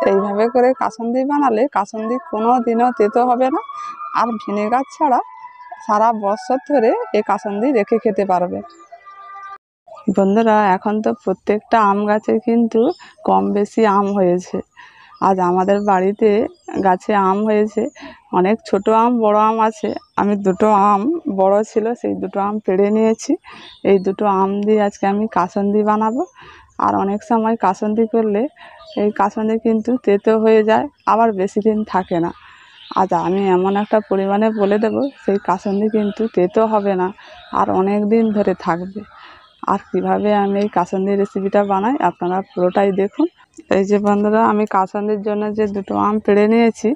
এইভাবে করে কাসুন্দি বানালে কাসুন্দি কোনো দিনও তেতো হবে না, আর ভিনেগার ছাড়া সারা বছর ধরে এই কাসুন্দি রেখে খেতে পারবে। বন্ধুরা, এখন তো প্রত্যেকটা আম গাছে কিন্তু কম বেশি আম হয়েছে। আজ আমাদের বাড়িতে গাছে আম হয়েছে, অনেক ছোট আম বড় আম আছে। আমি দুটো আম বড় ছিল, সেই দুটো আম পেড়ে নিয়েছি। এই দুটো আম দিয়ে আজকে আমি কাসুন্দি বানাবো। আর অনেক সময় কাসুন্দি করলে এই কাসুন্দি কিন্তু তেতো হয়ে যায়, আবার বেশি দিন থাকে না। আজ আমি এমন একটা পরিমাণে বলে দেবো, সেই কাসুন্দি কিন্তু তেতো হবে না, আর অনেক দিন ধরে থাকবে। আর কিভাবে আমি এই কাসুন্দির রেসিপিটা বানাই আপনারা পুরোটাই দেখুন। এই যে বন্ধুরা, আমি কাসুন্দির জন্য যে দুটো আম পেড়ে নিয়েছি,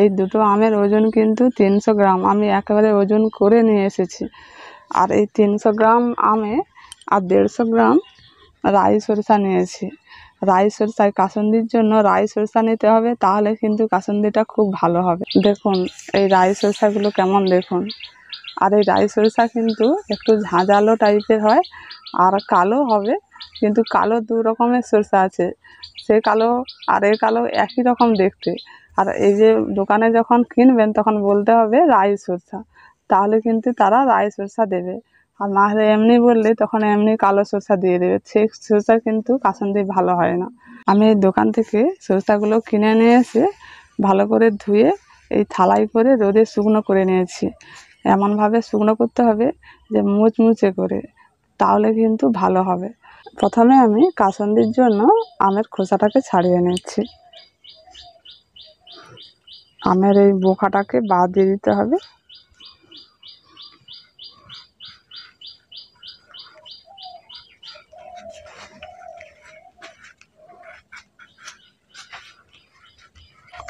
এই দুটো আমের ওজন কিন্তু 300 গ্রাম। আমি একেবারে ওজন করে নিয়ে এসেছি। আর এই 300 গ্রাম আমে আর 150 গ্রাম রাই সরিষা নিয়েছি। রাই সরিষায় কাসুন্দির জন্য রাই সরিষা নিতে হবে, তাহলে কিন্তু কাসুন্দিটা খুব ভালো হবে। দেখুন এই রাই সরিষাগুলো কেমন, দেখুন। আর এই রাই সরিষা কিন্তু একটু ঝাঁঝালো টাইপের হয়, আর কালো হবে। কিন্তু কালো দু রকমের সরিষা আছে, সে কালো আর এ কালো একই রকম দেখতে। আর এই যে দোকানে যখন কিনবেন তখন বলতে হবে রাই সরিষা, তাহলে কিন্তু তারা রাই সরিষা দেবে। আর না হলে এমনি বললে তখন এমনি কালো সরিষা দিয়ে দেবে, সেই সরিষা কিন্তু কাসুন্দি ভালো হয় না। আমি এই দোকান থেকে সরিষাগুলো কিনে নিয়ে এসে ভালো করে ধুয়ে এই থালায় করে রোদে শুকনো করে নিয়েছি। এমনভাবে শুকনো করতে হবে যে মুচমুচে করে, তাহলে কিন্তু ভালো হবে। প্রথমে আমি কাসুন্দির জন্য আমের খোসাটাকে ছাড়িয়ে নিচ্ছি। আমের এই বোখাটাকে বাদ দিয়ে দিতে হবে।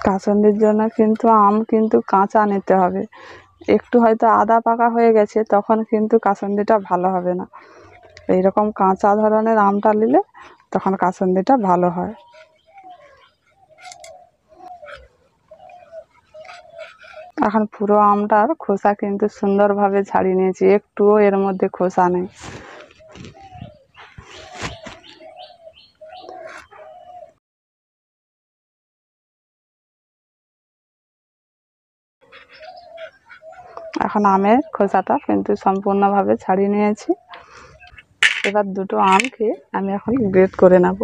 কাসুন্দির জন্য কিন্তু আম কিন্তু কাঁচা নিতে হবে। একটু হয়তো আধা পাকা হয়ে গেছে, তখন কিন্তু কাসুন্দিটা ভালো হবে না। এইরকম কাঁচা ধরনের আমটা নিলে তখন কাসুন্দিটা ভালো হয়। এখন পুরো আমটার খোসা কিন্তু সুন্দরভাবে ছাড়িয়ে নিয়েছি, একটুও এর মধ্যে খোসা নেই। এখন আমের খোসাটা কিন্তু সম্পূর্ণভাবে ছাড়িয়ে নিয়েছি। এবার দুটো আমকে আমি এখন গ্রেট করে নেব।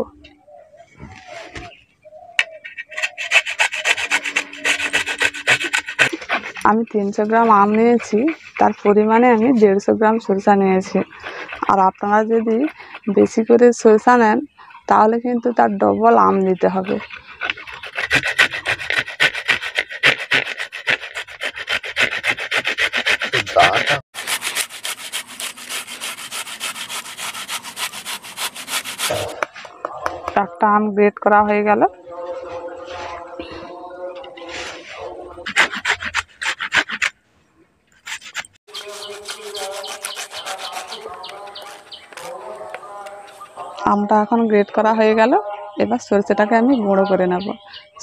আমি 300 গ্রাম আম নিয়েছি, তার পরিমাণে আমি 150 গ্রাম সরিষা নিয়েছি। আর আপনারা যদি বেশি করে সরিষা নেন তাহলে কিন্তু তার ডবল আম দিতে হবে। একটা আম গ্রেট করা হয়ে গেল। আমটা এখন গ্রেট করা হয়ে গেল। এবার সরষেটাকে আমি গুঁড়ো করে নেব।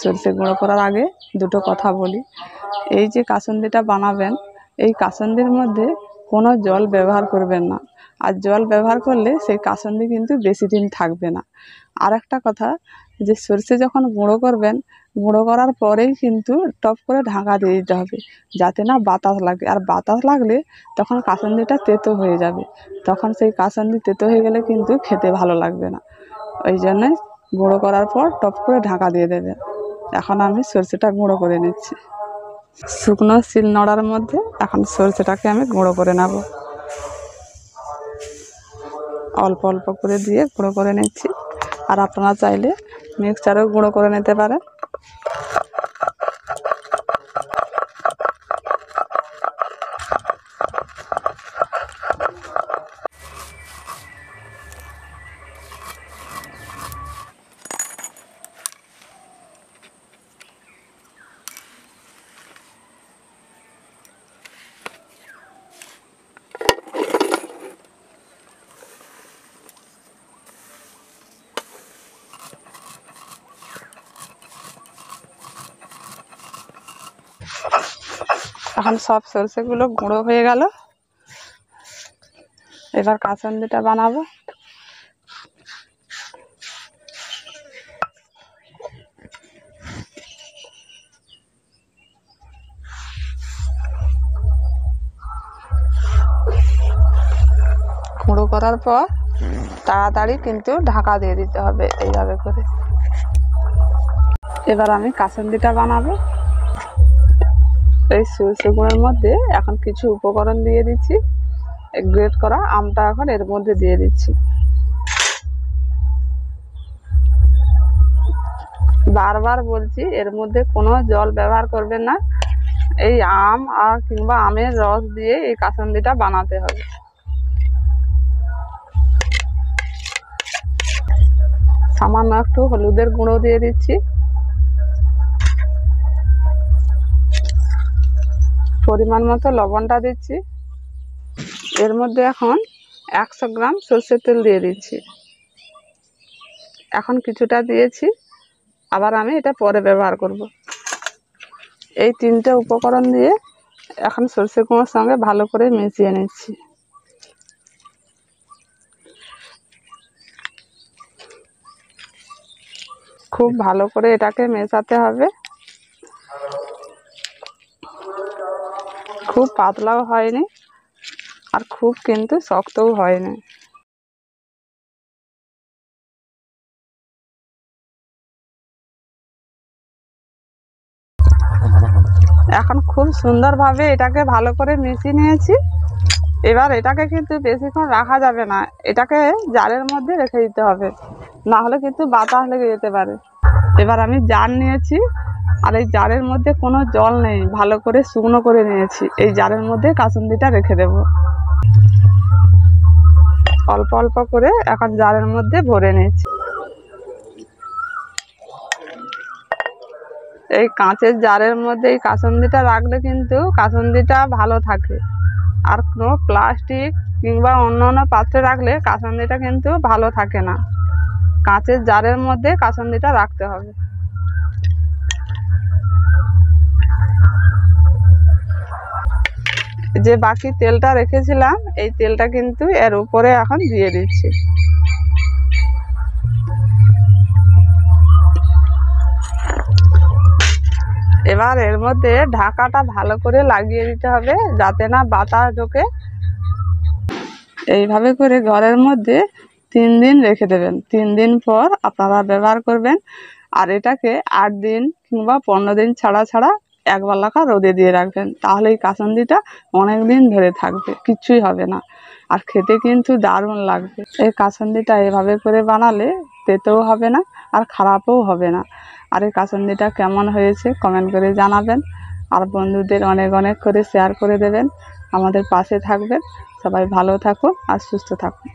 সরষে গুঁড়ো করার আগে দুটো কথা বলি। এই যে কাসুন্দিটা বানাবেন, এই কাসুন্দির মধ্যে কোনো জল ব্যবহার করবেন না। আর জল ব্যবহার করলে সেই কাসুন্দি কিন্তু বেশি দিন থাকবে না। আর একটা কথা, যে সরষে যখন গুঁড়ো করবেন, গুঁড়ো করার পরেই কিন্তু টপ করে ঢাকা দিয়ে দিতে হবে, যাতে না বাতাস লাগে। আর বাতাস লাগলে তখন কাসুন্দিটা তেতো হয়ে যাবে, তখন সেই কাসুন্দি তেতো হয়ে গেলে কিন্তু খেতে ভালো লাগবে না। ওই জন্যে গুঁড়ো করার পর টপ করে ঢাকা দিয়ে দেবেন। এখন আমি সরষেটা গুঁড়ো করে নিচ্ছি। শুকনো শিল নোড়ার মধ্যে এখন সরষেটাকে আমি গুঁড়ো করে নেব। অল্প অল্প করে দিয়ে গুঁড়ো করে নিচ্ছি। আর আপনারা চাইলে মিক্সচারেও গুঁড়ো করে নিতে পারেন। এখন সব সরষেগুলো গুঁড়ো হয়ে গেল। এবার কাসুন্দিটা বানাবো। করার পর তাড়াতাড়ি কিন্তু ঢাকা দিয়ে দিতে হবে এইভাবে করে। এবার আমি কাসুন্দিটা বানাবো। এই সরষে গুঁড়োর মধ্যে এখন কিছু উপকরণ দিয়ে দিচ্ছি। গ্রেট করা আমটা এখন এর মধ্যে দিয়ে দিচ্ছি। বারবার বলছি, এর মধ্যে কোনো জল ব্যবহার করবেন না। এই আম আর কিংবা আমের রস দিয়ে এই কাসুন্দিটা বানাতে হবে। সামান্য একটু হলুদের গুঁড়ো দিয়ে দিচ্ছি। পরিমাণ মতো লবণটা দিচ্ছি। এর মধ্যে এখন 100 গ্রাম সরষের তেল দিয়ে দিচ্ছি। এখন কিছুটা দিয়েছি, আবার আমি এটা পরে ব্যবহার করব। এই 3টে উপকরণ দিয়ে এখন সরষে গুঁড়োর সঙ্গে ভালো করে মিশিয়ে নিচ্ছি। খুব ভালো করে এটাকে মেশাতে হবে। খুব পাতলাও হয়নি আর খুব কিন্তু শক্তও হয়নি। এখন খুব সুন্দরভাবে এটাকে ভালো করে মিশিয়ে নিয়েছি। এবার এটাকে কিন্তু বেশিক্ষণ রাখা যাবে না, এটাকে জারের মধ্যে রেখে দিতে হবে, না হলে কিন্তু বাতাস লেগে যেতে পারে। এবার আমি জার নিয়েছি, আর এই জারের মধ্যে কোনো জল নেই, ভালো করে শুকনো করে নিয়েছি। এই জারের মধ্যে কাসুন্দিটা রেখে দেব। অল্প অল্প করে এখন জারের মধ্যে ভরে নিয়েছি। এই কাঁচের জারের মধ্যে এই কাসুন্দিটা রাখলে কিন্তু কাসুন্দিটা ভালো থাকে। আর কোনো প্লাস্টিক কিংবা অন্য অন্য পাত্রে রাখলে কাসুন্দিটা কিন্তু ভালো থাকে না। কাঁচের জারের মধ্যে কাসুন্দিটা রাখতে হবে। যে বাকি তেলটা রেখেছিলাম, এই তেলটা কিন্তু এর উপরে এখন দিয়ে দিচ্ছি। এবার এর মধ্যে ঢাকাটা ভালো করে লাগিয়ে দিতে হবে, যাতে না বাতাস ঢোকে। এইভাবে করে ঘরের মধ্যে 3 দিন রেখে দেবেন। 3 দিন পর আপনারা ব্যবহার করবেন। আর এটাকে 8 দিন কিংবা 15 দিন ছাড়া ছাড়া একবার লেখা রোদে দিয়ে রাখবেন, তাহলে এই কাসুন্দিটা অনেক দিন ধরে থাকবে, কিচ্ছুই হবে না। আর খেতে কিন্তু দারুণ লাগবে। এই কাসুন্দিটা এভাবে করে বানালে তেতেও হবে না আর খারাপও হবে না। আর এই কাসুন্দিটা কেমন হয়েছে কমেন্ট করে জানাবেন। আর বন্ধুদের অনেক অনেক করে শেয়ার করে দেবেন। আমাদের পাশে থাকবেন। সবাই ভালো থাকুন আর সুস্থ থাকুন।